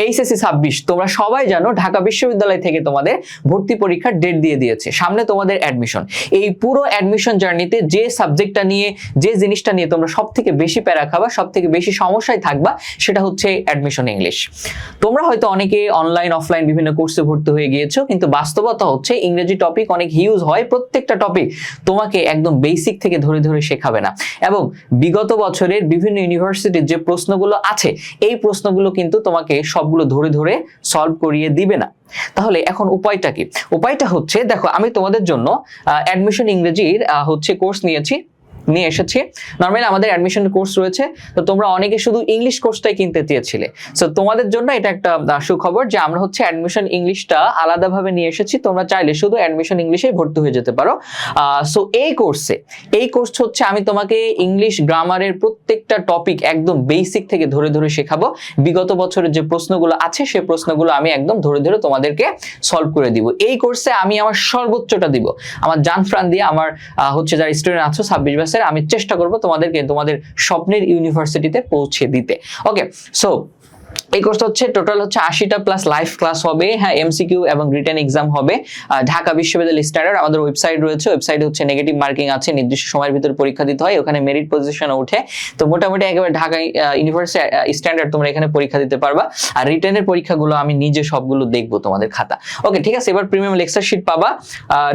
HSC 26 তোমরা সবাই জানো ঢাকা বিশ্ববিদ্যালয় থেকে তোমাদের ভর্তি পরীক্ষার ডেট দিয়ে দিয়েছে, সামনে তোমাদের অ্যাডমিশন। এই পুরো অ্যাডমিশন জার্নিতে যে সাবজেক্টটা নিয়ে, যে জিনিসটা নিয়ে তোমরা সবথেকে বেশি প্যারা খাবা, সবথেকে বেশি সমস্যায় থাকবা, সেটা হচ্ছে অ্যাডমিশন ইংলিশ। তোমরা হয়তো অনেকে অনলাইন অফলাইন বিভিন্ন কোর্সে ভর্তি হয়ে গিয়েছো, কিন্তু বাস্তবতা হচ্ছে ইংরেজি টপিক অনেক হিউজ হয়, প্রত্যেকটা টপিক তোমাকে একদম বেসিক থেকে ধরে ধরে শেখাবে না। এবং বিগত বছরের বিভিন্ন ইউনিভার্সিটির যে প্রশ্নগুলো আছে, এই প্রশ্নগুলো কিন্তু তোমাকে সবগুলো ধরে ধরে সলভ করিয়ে দিবে না। তাহলে এখন উপায়টা কি? উপায়টা হচ্ছে, দেখো আমি তোমাদের জন্য অ্যাডমিশন ইংরেজির হচ্ছে কোর্স নিয়ে এসেছি। নর্মালি আমাদের অ্যাডমিশন কোর্স রয়েছে, তো তোমরা অনেকে শুধু ইংলিশ কোর্সটাই কিনতে চেয়েছিলে। সো তোমাদের জন্য এটা একটা সুখবর যে আমরা হচ্ছে অ্যাডমিশন ইংলিশটা আলাদাভাবে নিয়ে এসেছি। তোমরা চাইলে শুধু অ্যাডমিশন ইংলিশে ভর্তি হয়ে যেতে পারো। সো এই কোর্স হচ্ছে আমি তোমাকে ইংলিশ গ্রামারের প্রত্যেকটা টপিক একদম বেসিক থেকে ধরে ধরে শেখাবো। বিগত বছরের যে প্রশ্নগুলো আছে, সেই প্রশ্নগুলো আমি একদম ধরে ধরে তোমাদেরকে সলভ করে দিব। এই কোর্সে আমি আমার সর্বোচ্চটা দিব, আমার জান প্রাণ দিয়ে, আমার হচ্ছে যারা স্টুডেন্ট আছো 26 ব্যাচের, আমি চেষ্টা করব তোমাদেরকে তোমাদের স্বপ্নের ইউনিভার্সিটিতে পৌঁছে দিতে। ওকে, সো এই কোর্সটা হচ্ছে টোটাল হচ্ছে 80টা প্লাস লাইভ ক্লাস হবে। হ্যাঁ, এমসিকিউ এবং রিটেন এক্সাম হবে। ঢাকা বিশ্ববিদ্যালয় স্ট্যান্ডার্ড আমাদের ওয়েবসাইট রয়েছে, ওয়েবসাইটে হচ্ছে নেগেটিভ মার্কিং আছে, নির্দিষ্ট সময়ের ভিতরে পরীক্ষা দিতে হয়, ওখানে মেরিট পজিশনে ওঠে। তো মোটামুটি একেবারে ঢাকা ইউনিভার্সিটি স্ট্যান্ডার্ড তোমরা এখানে পরীক্ষা দিতে পারবা। আর রিটেনের পরীক্ষাগুলো আমি নিজে সবগুলো দেখবো তোমাদের খাতা। ওকে, ঠিক আছে। এবার প্রিমিয়াম লেকচার শিট পাবা,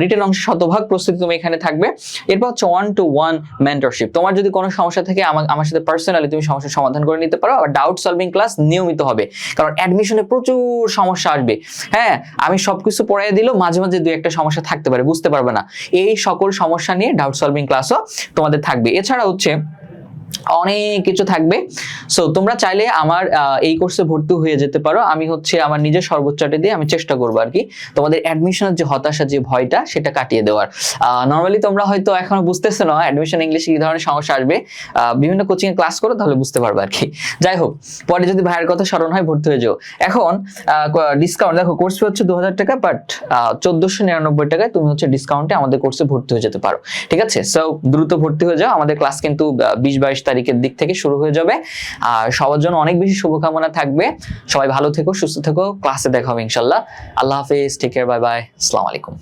রিটেন অংশ শতভাগ প্রস্তুতি তুমি এখানে থাকবে। এরপর হচ্ছে 1-to-1 মেন্টরশিপ। তোমার যদি কোনো সমস্যা থাকে আমার সাথে পার্সোনালি তুমি সমস্যার সমাধান করে নিতে পারো। আর ডাউট সলভিং ক্লাস নিয়মিত হবে, কারণ অ্যাডমিশনে প্রচুর সমস্যা আসবে। হ্যাঁ, আমি সবকিছু পড়াই দিলেও মাঝে মাঝে দুই একটা সমস্যা থাকতে পারে, বুঝতে পারবে না। এই সকল সমস্যা নিয়ে ডাউট সলভিং ক্লাসও তোমাদের থাকবে। এছাড়া হচ্ছে অনেক কিছু থাকবে। সো তোমরা চাইলে আমার এই কোর্সে ভর্তি হয়ে যেতে পারো। আমি হচ্ছে আমার নিজের সর্বোচ্চটা দিয়ে আমি চেষ্টা করবো আর কি তোমাদের অ্যাডমিশনের যে হতাশা, যে ভয়টা, সেটা কাটিয়ে দেওয়ার। নর্মালি তোমরা হয়তো এখনো বুঝতেছো না অ্যাডমিশন ইংলিশে কি ধরনের সমস্যা আসবে। বিভিন্ন কোচিং এ ক্লাস করো, তাহলে বুঝতে পারবে আর কি। যাই হোক, পরে যদি ভাইয়ের কথা স্মরণ হয় ভর্তি হয়ে যাও। এখন ডিসকাউন্ট দেখো, কোর্স ফি হচ্ছে 2000 টাকা, বাট 1499 টাকায় তুমি হচ্ছে ডিসকাউন্টে আমাদের কোর্সে ভর্তি হয়ে যেতে পারো। ঠিক আছে, সো দ্রুত ভর্তি হয়ে যাও। আমাদের ক্লাস কিন্তু 20-22 তারিখের দিক থেকে শুরু হয়ে যাবে। আর সবার জন্য অনেক বেশি শুভকামনা থাকবে। সবাই ভালো থেকো, সুস্থ থেকো, ক্লাসে দেখা হবে ইনশাল্লাহ। আল্লাহ হাফেজ, টেক কেয়ার, বাই বাই, আসসালামু আলাইকুম।